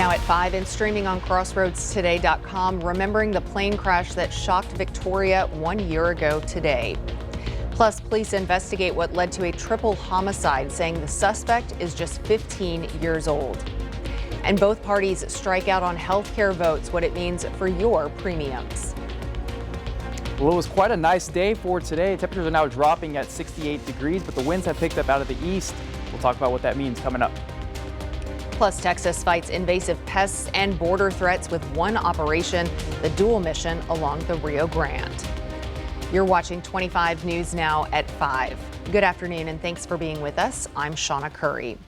Now at 5 and streaming on crossroadstoday.com, remembering the plane crash that shocked Victoria 1 year ago today. Plus, police investigate what led to a triple homicide, saying the suspect is just 15 years old. And both parties strike out on health care votes, what it means for your premiums. Well, it was quite a nice day for today. Temperatures are now dropping at 68 degrees, but the winds have picked up out of the east. We'll talk about what that means coming up. Plus, Texas fights invasive pests and border threats with one operation, the dual mission along the Rio Grande. You're watching 25 News Now at 5. Good afternoon and thanks for being with us. I'm Shawna Currie.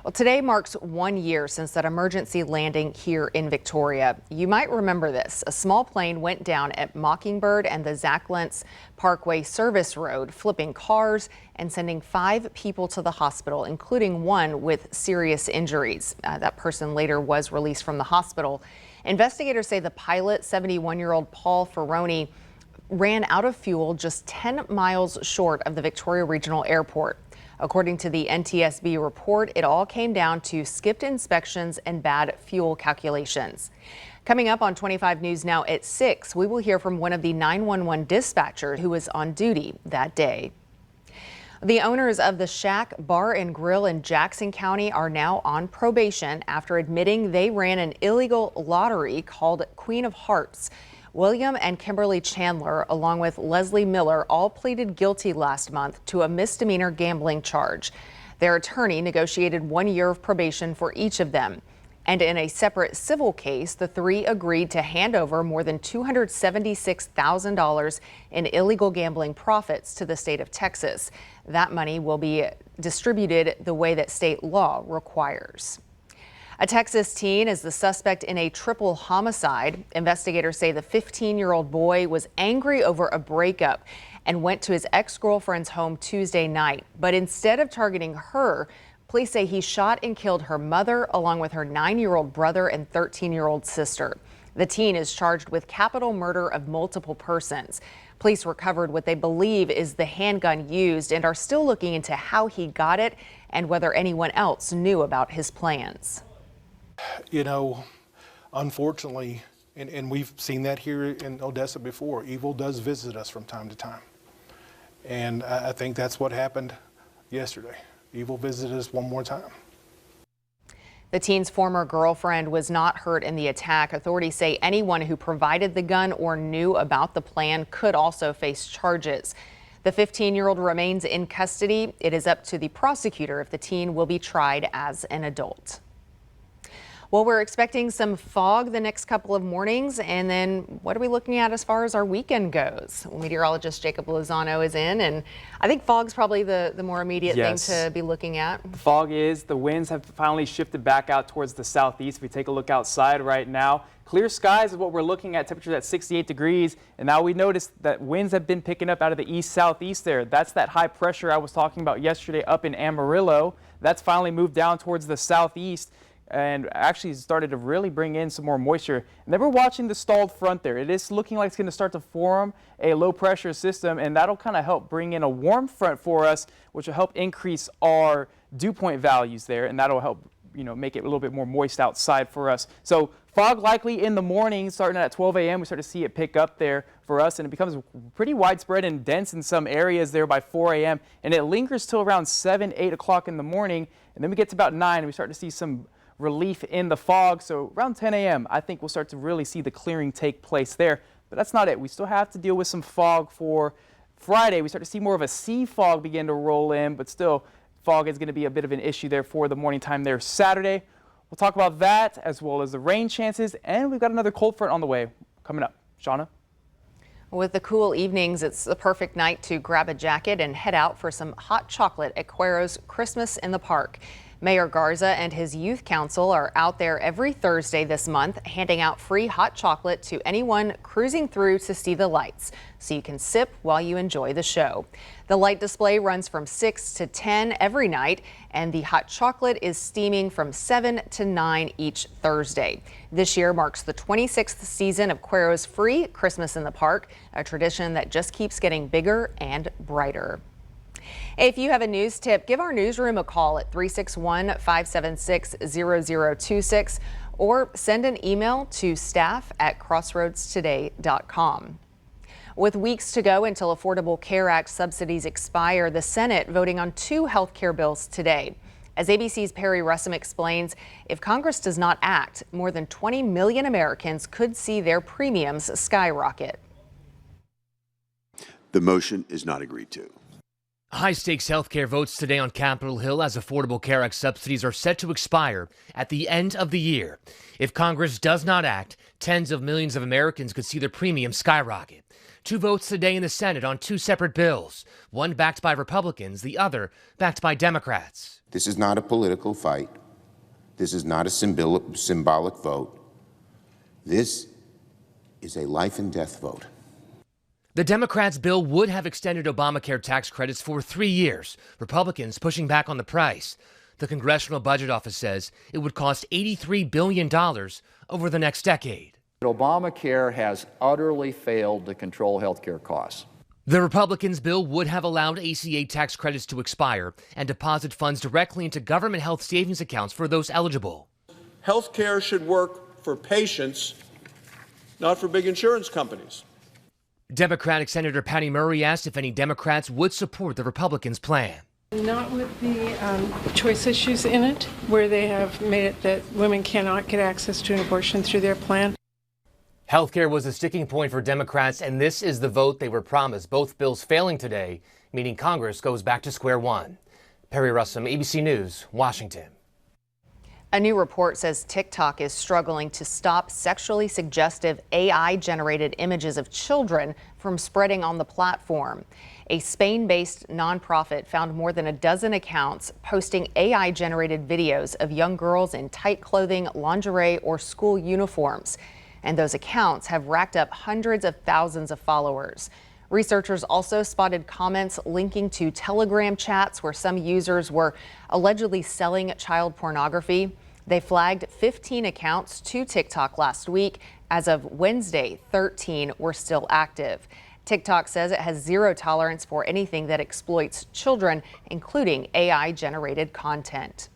Well, today marks 1 year since that emergency landing here in Victoria. You might remember this. A small plane went down at Mockingbird and the Zach Lentz Parkway Service Road, flipping cars and sending 5 people to the hospital, including one with serious injuries. That person later was released from the hospital. Investigators say the pilot, 71-year-old Paul Ferroni, ran out of fuel just 10 miles short of the Victoria Regional Airport. According to the NTSB report, it all came down to skipped inspections and bad fuel calculations. Coming up on 25 News Now at 6, we will hear from one of the 911 dispatchers who was on duty that day. The owners of the Shack Bar and Grill in Jackson County are now on probation after admitting they ran an illegal lottery called Queen of Hearts. William and Kimberly Chandler, along with Leslie Miller, all pleaded guilty last month to a misdemeanor gambling charge. Their attorney negotiated 1 year of probation for each of them. And in a separate civil case, the three agreed to hand over more than $276,000 in illegal gambling profits to the state of Texas. That money will be distributed the way that state law requires. A Texas teen is the suspect in a triple homicide. Investigators say the 15-year-old boy was angry over a breakup and went to his ex-girlfriend's home Tuesday night. But instead of targeting her, police say he shot and killed her mother along with her 9-year-old brother and 13-year-old sister. The teen is charged with capital murder of multiple persons. Police recovered what they believe is the handgun used and are still looking into how he got it and whether anyone else knew about his plans. You know, unfortunately, and we've seen that here in Odessa before, evil does visit us from time to time. And I think that's what happened yesterday. Evil visited us one more time. The teen's former girlfriend was not hurt in the attack. Authorities say anyone who provided the gun or knew about the plan could also face charges. The 15-year-old remains in custody. It is up to the prosecutor if the teen will be tried as an adult. Well, we're expecting some fog the next couple of mornings, and then what are we looking at as far as our weekend goes? Well, meteorologist Jacob Lozano is in, and I think fog's probably the more immediate thing to be looking at. The fog is, the winds have finally shifted back out towards the southeast. If we take a look outside right now, clear skies is what we're looking at, temperatures at 68 degrees, and now we notice that winds have been picking up out of the east-southeast there. That's that high pressure I was talking about yesterday up in Amarillo. That's finally moved down towards the southeast and actually started to really bring in some more moisture. And then we're watching the stalled front there. It is looking like it's going to start to form a low pressure system, and that'll kind of help bring in a warm front for us, which will help increase our dew point values there, and that'll help, you know, make it a little bit more moist outside for us. So fog likely in the morning, starting at 12 a.m. We start to see it pick up there for us, and it becomes pretty widespread and dense in some areas there by 4 a.m. and it lingers till around 7, 8 o'clock in the morning, and then we get to about 9 and we start to see some relief in the fog. So around 10 a.m. I think we'll start to really see the clearing take place there. But that's not it. We still have to deal with some fog for Friday. We start to see more of a sea fog begin to roll in, but still fog is going to be a bit of an issue there for the morning time there Saturday. We'll talk about that as well as the rain chances, and we've got another cold front on the way coming up. Shawna? With the cool evenings, it's the perfect night to grab a jacket and head out for some hot chocolate at Cuero's Christmas in the Park. Mayor Garza and his youth council are out there every Thursday this month, handing out free hot chocolate to anyone cruising through to see the lights, so you can sip while you enjoy the show. The light display runs from 6 to 10 every night, and the hot chocolate is steaming from 7 to 9 each Thursday. This year marks the 26th season of Cuero's free Christmas in the Park, a tradition that just keeps getting bigger and brighter. If you have a news tip, give our newsroom a call at 361-576-0026 or send an email to staff@crossroadstoday.com. With weeks to go until Affordable Care Act subsidies expire, the Senate voting on two health care bills today. As ABC's Perry Russum explains, if Congress does not act, more than 20 million Americans could see their premiums skyrocket. The motion is not agreed to. High-stakes healthcare votes today on Capitol Hill as Affordable Care Act subsidies are set to expire at the end of the year. If Congress does not act, tens of millions of Americans could see their premiums skyrocket. Two votes today in the Senate on two separate bills, one backed by Republicans, the other backed by Democrats. This is not a political fight. This is not a symbolic vote. This is a life and death vote. The Democrats' bill would have extended Obamacare tax credits for 3 years, Republicans pushing back on the price. The Congressional Budget Office says it would cost $83 billion over the next decade. Obamacare has utterly failed to control health care costs. The Republicans' bill would have allowed ACA tax credits to expire and deposit funds directly into government health savings accounts for those eligible. Health care should work for patients, not for big insurance companies. Democratic Senator Patty Murray asked if any Democrats would support the Republicans' plan. Not with the choice issues in it, where they have made it that women cannot get access to an abortion through their plan. Healthcare was a sticking point for Democrats, and this is the vote they were promised. Both bills failing today, meaning Congress goes back to square one. Perry Russum, ABC News, Washington. A new report says TikTok is struggling to stop sexually suggestive AI-generated images of children from spreading on the platform. A Spain-based nonprofit found more than a dozen accounts posting AI-generated videos of young girls in tight clothing, lingerie, or school uniforms. And those accounts have racked up hundreds of thousands of followers. Researchers also spotted comments linking to Telegram chats where some users were allegedly selling child pornography. They flagged 15 accounts to TikTok last week. As of Wednesday, 13 were still active. TikTok says it has zero tolerance for anything that exploits children, including AI-generated content.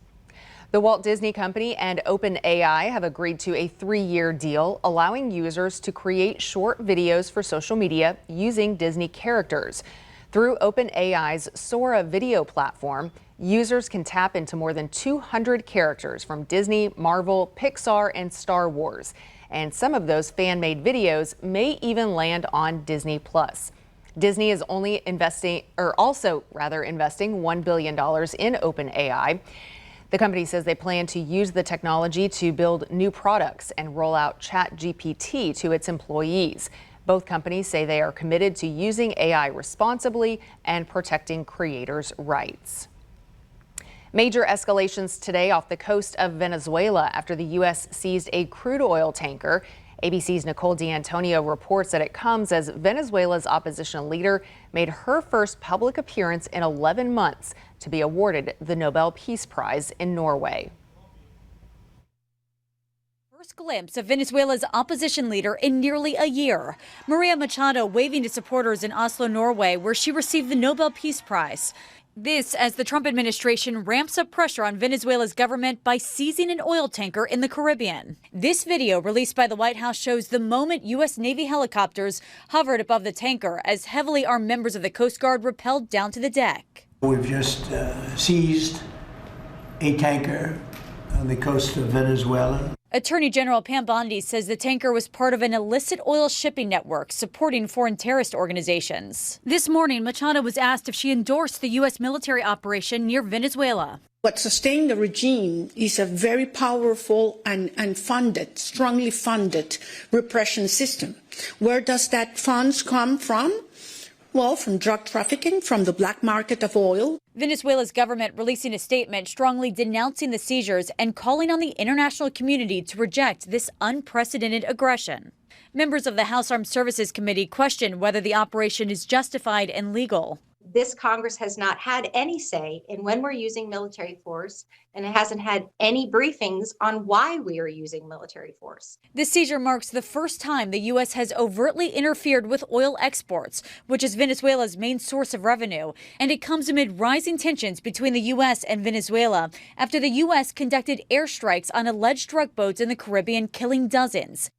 The Walt Disney Company and OpenAI have agreed to a 3-year deal, allowing users to create short videos for social media using Disney characters. Through OpenAI's Sora video platform, users can tap into more than 200 characters from Disney, Marvel, Pixar, and Star Wars. And some of those fan-made videos may even land on Disney+. Disney is investing $1 billion in OpenAI. The company says they plan to use the technology to build new products and roll out ChatGPT to its employees. Both companies say they are committed to using AI responsibly and protecting creators' rights. Major escalations today off the coast of Venezuela after the U.S. seized a crude oil tanker. ABC's Nicole D'Antonio reports that it comes as Venezuela's opposition leader made her first public appearance in 11 months to be awarded the Nobel Peace Prize in Norway. First glimpse of Venezuela's opposition leader in nearly a year. Maria Machado waving to supporters in Oslo, Norway, where she received the Nobel Peace Prize. This as the Trump administration ramps up pressure on Venezuela's government by seizing an oil tanker in the Caribbean. This video released by the White House shows the moment U.S. Navy helicopters hovered above the tanker as heavily armed members of the Coast Guard rappelled down to the deck. We've just seized a tanker on the coast of Venezuela. Attorney General Pam Bondi says the tanker was part of an illicit oil shipping network supporting foreign terrorist organizations. This morning, Machado was asked if she endorsed the U.S. military operation near Venezuela. What sustained the regime is a very powerful and funded, strongly funded repression system. Where does that funds come from? Well, from drug trafficking, from the black market of oil. Venezuela's government releasing a statement strongly denouncing the seizures and calling on the international community to reject this unprecedented aggression. Members of the House Armed Services Committee questioned whether the operation is justified and legal. this Congress has not had any say in when we're using military force, and it hasn't had any briefings on why we are using military force. This seizure marks the first time the U.S. has overtly interfered with oil exports, which is Venezuela's main source of revenue. And it comes amid rising tensions between the U.S. and Venezuela after the U.S. conducted airstrikes on alleged drug boats in the Caribbean, killing dozens.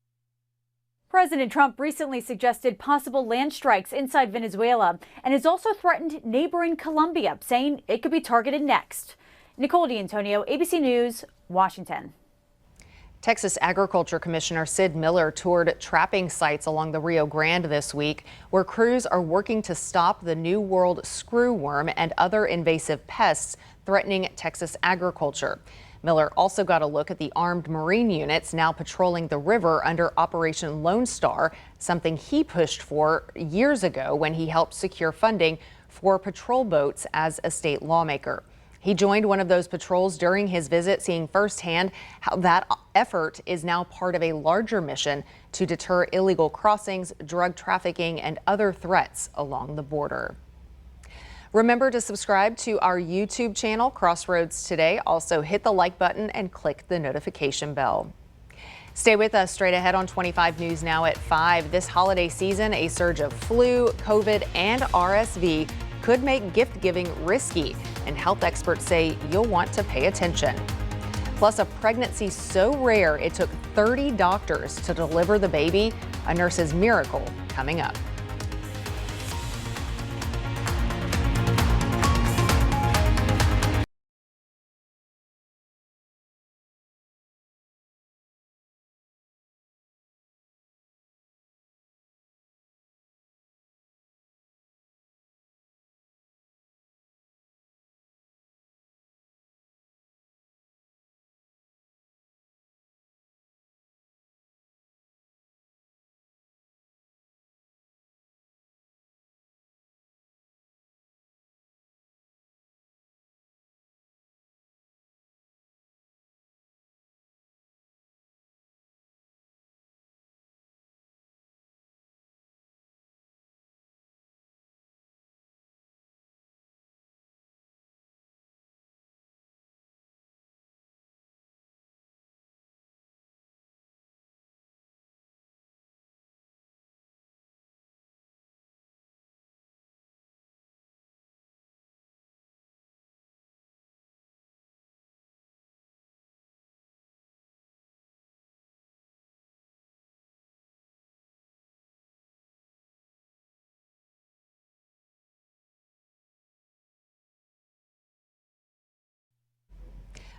President Trump recently suggested possible land strikes inside Venezuela and has also threatened neighboring Colombia, saying it could be targeted next. Nicole D'Antonio, ABC News, Washington. Texas Agriculture Commissioner Sid Miller toured trapping sites along the Rio Grande this week, where crews are working to stop the New World screwworm and other invasive pests threatening Texas agriculture. Miller also got a look at the armed Marine units now patrolling the river under Operation Lone Star, something he pushed for years ago when he helped secure funding for patrol boats as a state lawmaker. He joined one of those patrols during his visit, seeing firsthand how that effort is now part of a larger mission to deter illegal crossings, drug trafficking, and other threats along the border. Remember to subscribe to our YouTube channel, Crossroads Today. Also hit the like button and click the notification bell. Stay with us. Straight ahead on 25 News Now at 5. This holiday season, a surge of flu, COVID, and RSV could make gift giving risky, and health experts say you'll want to pay attention. Plus, a pregnancy so rare it took 30 doctors to deliver the baby, a nurse's miracle, coming up.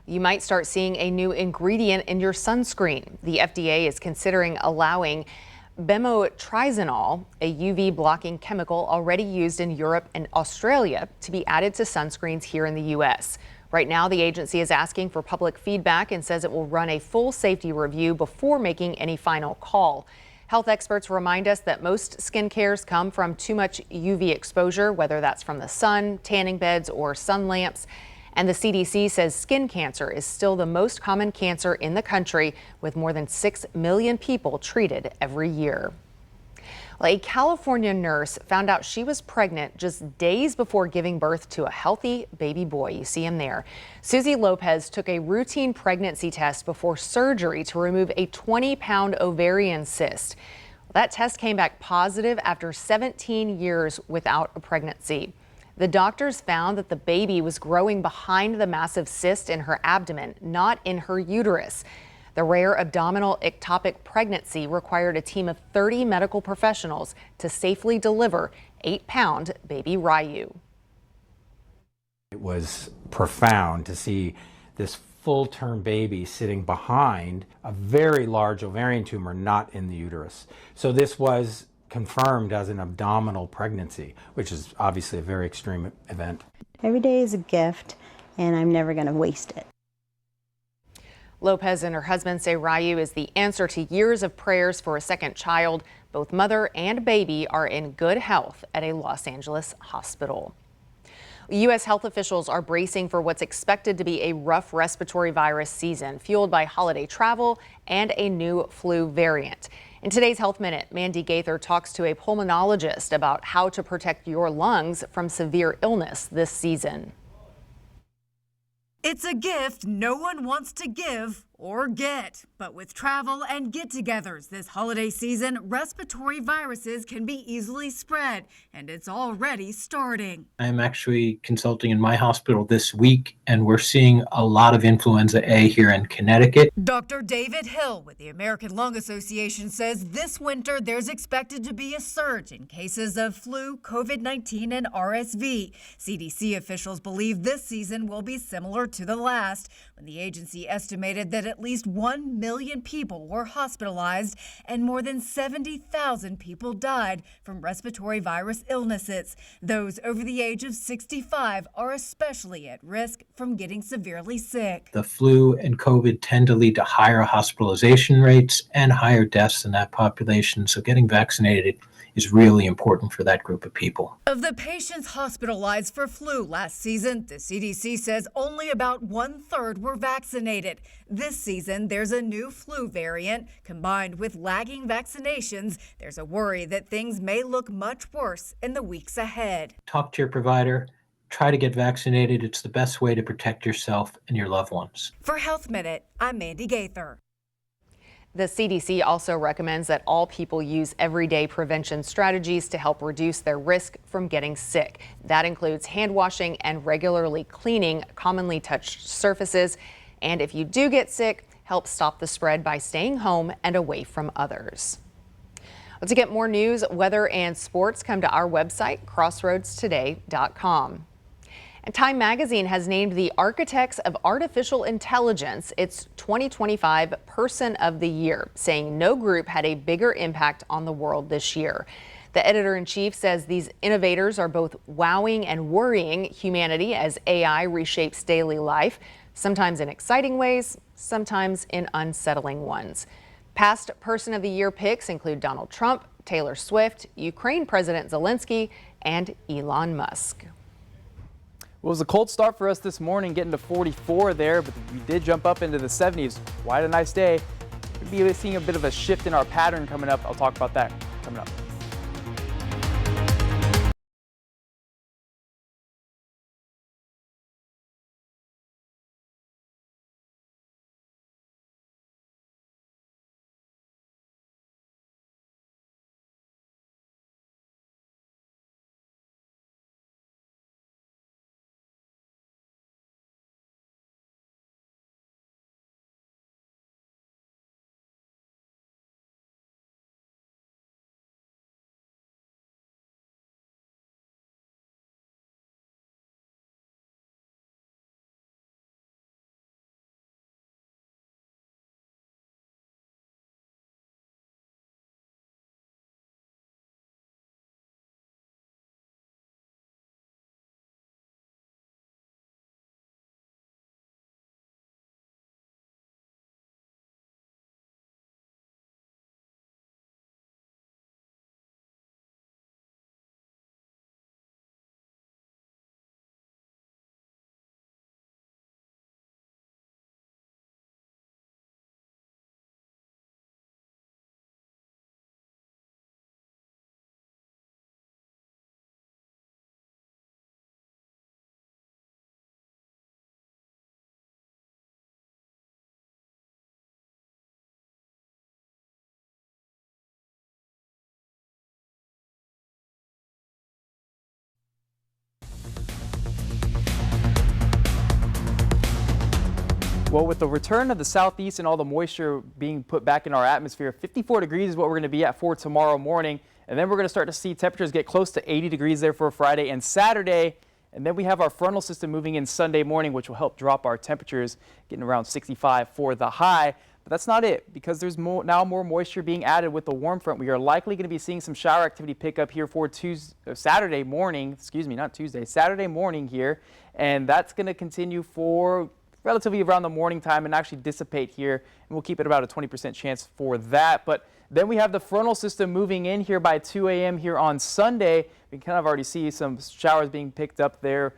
You might start seeing a new ingredient in your sunscreen. The FDA is considering allowing bemotrizanol, a UV blocking chemical already used in Europe and Australia, to be added to sunscreens here in the U.S. Right now, the agency is asking for public feedback and says it will run a full safety review before making any final call. Health experts remind us that most skin cares come from too much UV exposure, whether that's from the sun, tanning beds, or sun lamps. And the CDC says skin cancer is still the most common cancer in the country, with more than 6 million people treated every year. Well, a California nurse found out she was pregnant just days before giving birth to a healthy baby boy. You see him there. Susie Lopez took a routine pregnancy test before surgery to remove a 20-pound ovarian cyst. That test came back positive after 17 years without a pregnancy. The doctors found that the baby was growing behind the massive cyst in her abdomen, not in her uterus. The rare abdominal ectopic pregnancy required a team of 30 medical professionals to safely deliver 8-pound baby Ryu. It was profound to see this full-term baby sitting behind a very large ovarian tumor, not in the uterus. So this was confirmed as an abdominal pregnancy, which is obviously a very extreme event. Every day is a gift, and I'm never going to waste it. Lopez and her husband say Ryu is the answer to years of prayers for a second child. Both mother and baby are in good health at a Los Angeles hospital. U.S. health officials are bracing for what's expected to be a rough respiratory virus season, fueled by holiday travel and a new flu variant. In today's Health Minute, Mandy Gaither talks to a pulmonologist about how to protect your lungs from severe illness this season. It's a gift no one wants to give or get. But with travel and get-togethers this holiday season, respiratory viruses can be easily spread, and it's already starting. I'm actually consulting in my hospital this week, and we're seeing a lot of influenza A here in Connecticut. Dr. David Hill with the American Lung Association says this winter there's expected to be a surge in cases of flu, COVID-19, and RSV. CDC officials believe this season will be similar to the last, when the agency estimated that at least 1 million people were hospitalized and more than 70,000 people died from respiratory virus illnesses. Those over the age of 65 are especially at risk from getting severely sick. The flu and COVID tend to lead to higher hospitalization rates and higher deaths in that population, so getting vaccinated is really important for that group of people. Of the patients hospitalized for flu last season, the CDC says only about 1/3 were vaccinated. This season, there's a new flu variant. Combined with lagging vaccinations, there's a worry that things may look much worse in the weeks ahead. Talk to your provider. Try to get vaccinated. It's the best way to protect yourself and your loved ones. For Health Minute, I'm Mandy Gaither. The CDC also recommends that all people use everyday prevention strategies to help reduce their risk from getting sick. That includes hand washing and regularly cleaning commonly touched surfaces. And if you do get sick, help stop the spread by staying home and away from others. To get more news, weather, and sports, come to our website, crossroadstoday.com. And Time Magazine has named the Architects of Artificial Intelligence its 2025 Person of the Year, saying no group had a bigger impact on the world this year. The editor-in-chief says these innovators are both wowing and worrying humanity as AI reshapes daily life, sometimes in exciting ways, sometimes in unsettling ones. Past Person of the Year picks include Donald Trump, Taylor Swift, Ukraine President Zelensky, and Elon Musk. Well, it was a cold start for us this morning, getting to 44 there, but we did jump up into the 70s. Quite a nice day. We'll be seeing a bit of a shift in our pattern coming up. I'll talk about that coming up. Well, with the return of the southeast and all the moisture being put back in our atmosphere, 54 degrees is what we're going to be at for tomorrow morning. And then we're going to start to see temperatures get close to 80 degrees there for Friday and Saturday. And then we have our frontal system moving in Sunday morning, which will help drop our temperatures, getting around 65 for the high. But that's not it, because there's now more moisture being added with the warm front. We are likely going to be seeing some shower activity pick up here for Saturday morning here. And that's going to continue for relatively around the morning time and actually dissipate here, and we'll keep it about a 20% chance for that. But then we have the frontal system moving in here by 2 a.m. here on Sunday. We can kind of already see some showers being picked up there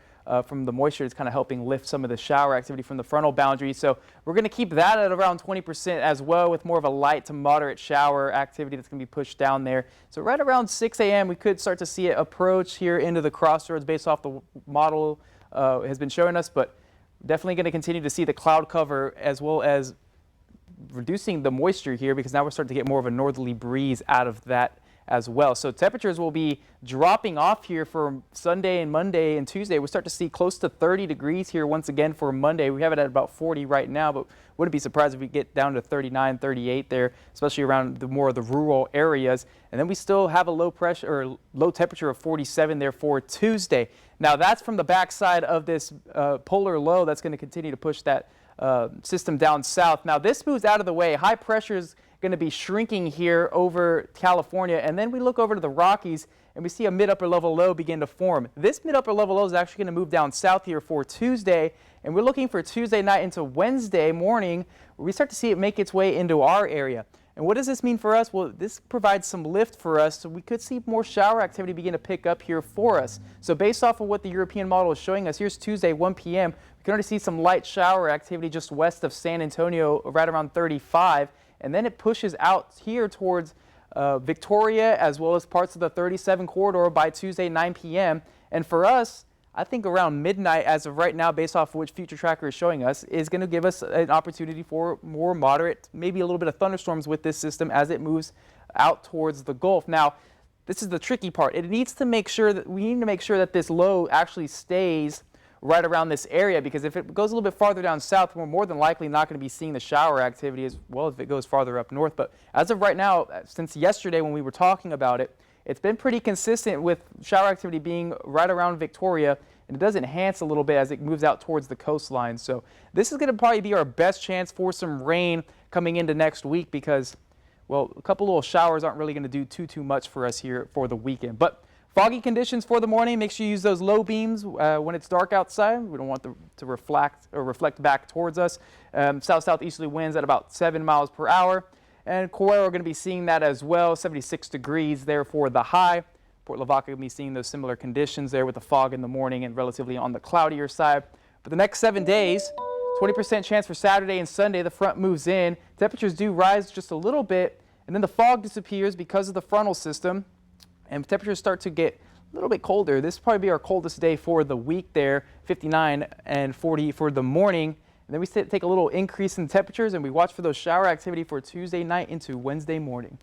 from the moisture. It's kind of helping lift some of the shower activity from the frontal boundary. So we're going to keep that at around 20% as well, with more of a light to moderate shower activity that's going to be pushed down there. So right around 6 a.m. we could start to see it approach here into the crossroads based off the model has been showing us, but definitely going to continue to see the cloud cover as well as reducing the moisture here, because now we're starting to get more of a northerly breeze out of that as well. So temperatures will be dropping off here for Sunday and Monday and Tuesday. We'll start to see close to 30 degrees here once again for Monday. We have it at about 40 right now, but wouldn't be surprised if we get down to 39, 38 there, especially around the more of the rural areas. And then we still have a low pressure or low temperature of 47 there for Tuesday. Now that's from the backside of this polar low that's going to continue to push that system down south. Now this moves out of the way. High pressure is going to be shrinking here over California, and then we look over to the Rockies and we see a mid-upper level low begin to form. This mid-upper level low is actually going to move down south here for Tuesday, and we're looking for Tuesday night into Wednesday morning where we start to see it make its way into our area. And what does this mean for us? Well, this provides some lift for us, so we could see more shower activity begin to pick up here for us. So based off of what the European model is showing us, here's Tuesday 1 p.m. We can already see some light shower activity just west of San Antonio, right around 35. And then it pushes out here towards Victoria as well as parts of the 37 corridor by Tuesday 9 p.m. And for us, I think around midnight as of right now, based off of which Future Tracker is showing us, is going to give us an opportunity for more moderate, maybe a little bit of thunderstorms with this system as it moves out towards the Gulf. Now, this is the tricky part. We need to make sure that this low actually stays right around this area, because if it goes a little bit farther down south, we're more than likely not going to be seeing the shower activity as well as if it goes farther up north. But as of right now, since yesterday when we were talking about it, it's been pretty consistent with shower activity being right around Victoria, and it does enhance a little bit as it moves out towards the coastline. So this is going to probably be our best chance for some rain coming into next week, because, well, a couple little showers aren't really going to do too much for us here for the weekend. But foggy conditions for the morning. Make sure you use those low beams when it's dark outside. We don't want them to reflect back towards us. South-southeasterly winds at about 7 miles per hour. And Currie are going to be seeing that as well. 76 degrees there for the high. Port Lavaca going to be seeing those similar conditions there with the fog in the morning and relatively on the cloudier side. But the next 7 days, 20% chance for Saturday and Sunday. The front moves in. Temperatures do rise just a little bit, and then the fog disappears because of the frontal system. And temperatures start to get a little bit colder. This will probably be our coldest day for the week there, 59 and 40 for the morning. And then we take a little increase in temperatures, and we watch for those shower activity for Tuesday night into Wednesday morning.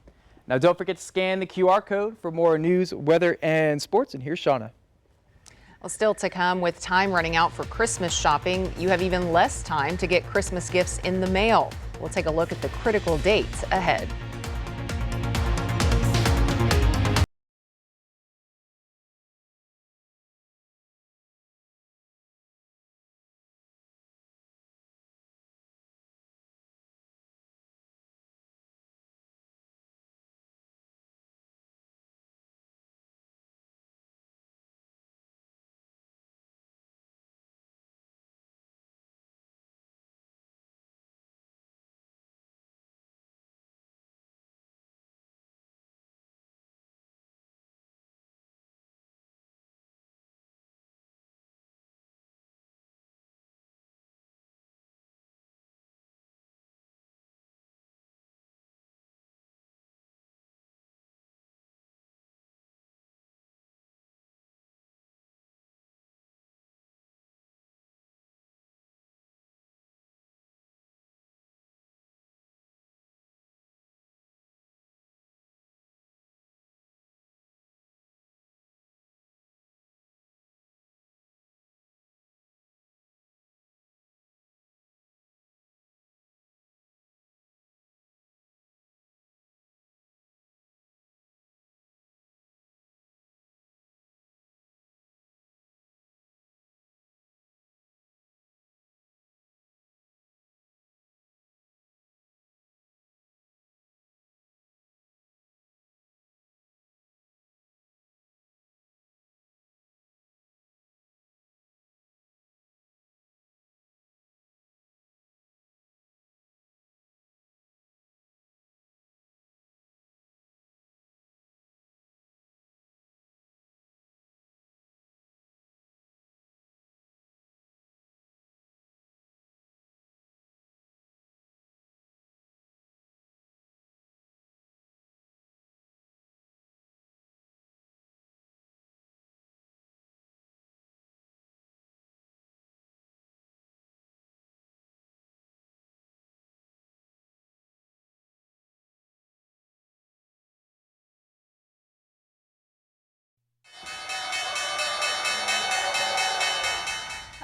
Now, don't forget to scan the QR code for more news, weather, and sports. And here's Shawna. Well, still to come, with time running out for Christmas shopping, you have even less time to get Christmas gifts in the mail. We'll take a look at the critical dates ahead.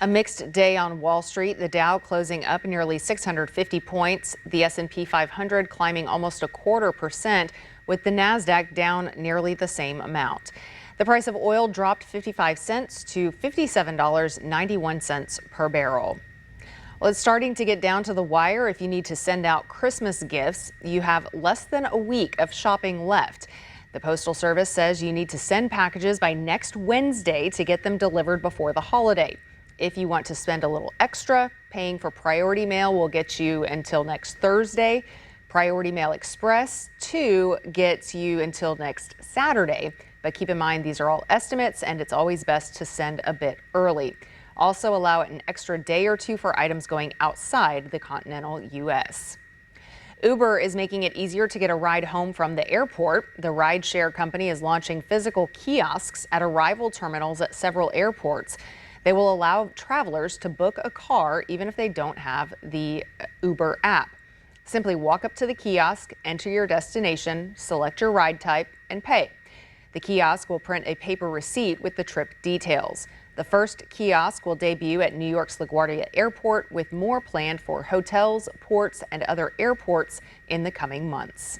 A mixed day on Wall Street. The Dow closing up nearly 650 points. The S&P 500 climbing almost 0.25%, with the Nasdaq down nearly the same amount. The price of oil dropped 55 cents to $57.91 per barrel. Well, it's starting to get down to the wire. If you need to send out Christmas gifts, you have less than a week of shopping left. The Postal Service says you need to send packages by next Wednesday to get them delivered before the holiday. If you want to spend a little extra, paying for Priority Mail will get you until next Thursday. Priority Mail Express 2 gets you until next Saturday. But keep in mind, these are all estimates, and it's always best to send a bit early. Also allow it an extra day or two for items going outside the continental U.S. Uber is making it easier to get a ride home from the airport. The rideshare company is launching physical kiosks at arrival terminals at several airports. They will allow travelers to book a car even if they don't have the Uber app. Simply walk up to the kiosk, enter your destination, select your ride type, and pay. The kiosk will print a paper receipt with the trip details. The first kiosk will debut at New York's LaGuardia Airport, with more planned for hotels, ports, and other airports in the coming months.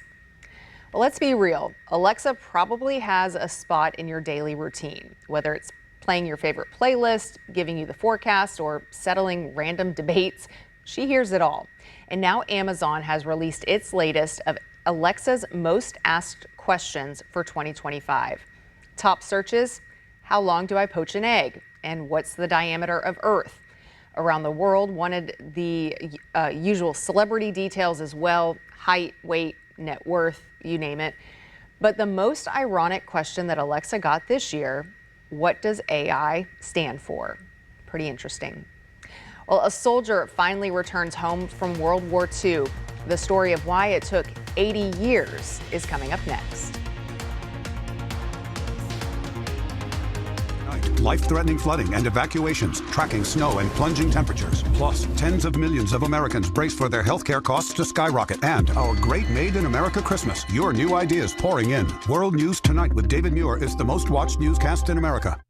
Well, let's be real. Alexa probably has a spot in your daily routine, whether it's playing your favorite playlist, giving you the forecast, or settling random debates. She hears it all. And now Amazon has released its latest of Alexa's most asked questions for 2025. Top searches: how long do I poach an egg? And what's the diameter of Earth? Around the world wanted the usual celebrity details as well: height, weight, net worth, you name it. But the most ironic question that Alexa got this year: what does AI stand for? Pretty interesting. Well, a soldier finally returns home from World War II. The story of why it took 80 years is coming up next. Life-threatening flooding and evacuations, tracking snow and plunging temperatures. Plus, tens of millions of Americans brace for their healthcare costs to skyrocket. And our great Made in America Christmas. Your new ideas pouring in. World News Tonight with David Muir is the most watched newscast in America.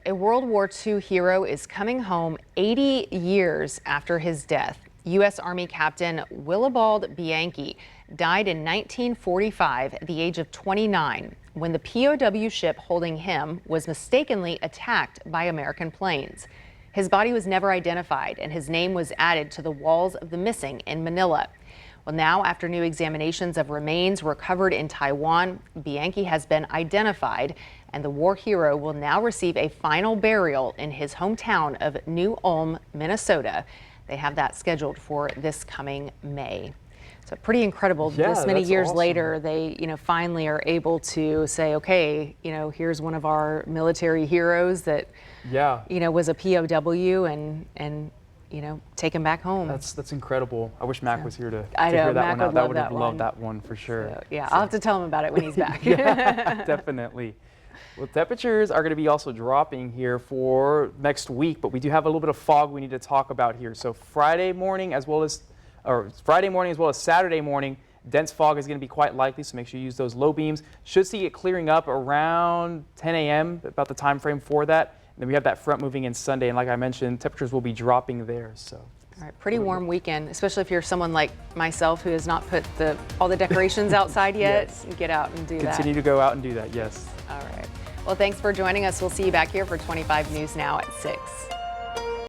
A World War II hero is coming home 80 years after his death. U.S. Army Captain Willibald Bianchi died in 1945 at the age of 29 when the POW ship holding him was mistakenly attacked by American planes. His body was never identified, and his name was added to the walls of the missing in Manila. Well, now, after new examinations of remains recovered in Taiwan, Bianchi has been identified, and the war hero will now receive a final burial in his hometown of New Ulm, Minnesota. They have that scheduled for this coming May. So pretty incredible. Yeah, this many that's years awesome. later, they, finally are able to say, okay, here's one of our military heroes that, was a POW and take him back home. That's incredible. I wish Mac was here to I know, hear that Mac one out. would That love would that have one. loved that one for sure. So, I'll have to tell him about it when he's back. Yeah, definitely. Well, temperatures are going to be also dropping here for next week, but we do have a little bit of fog we need to talk about here. So Friday morning as well as Saturday morning, dense fog is going to be quite likely, so make sure you use those low beams. Should see it clearing up around 10 a.m., about the time frame for that. And then we have that front moving in Sunday, and like I mentioned, temperatures will be dropping there. So. All right, pretty warm weekend, especially if you're someone like myself who has not put all the decorations outside yet. Yes. Get out and do that. Continue to go out and do that, yes. All right. Well, thanks for joining us. We'll see you back here for 25 News Now at 6.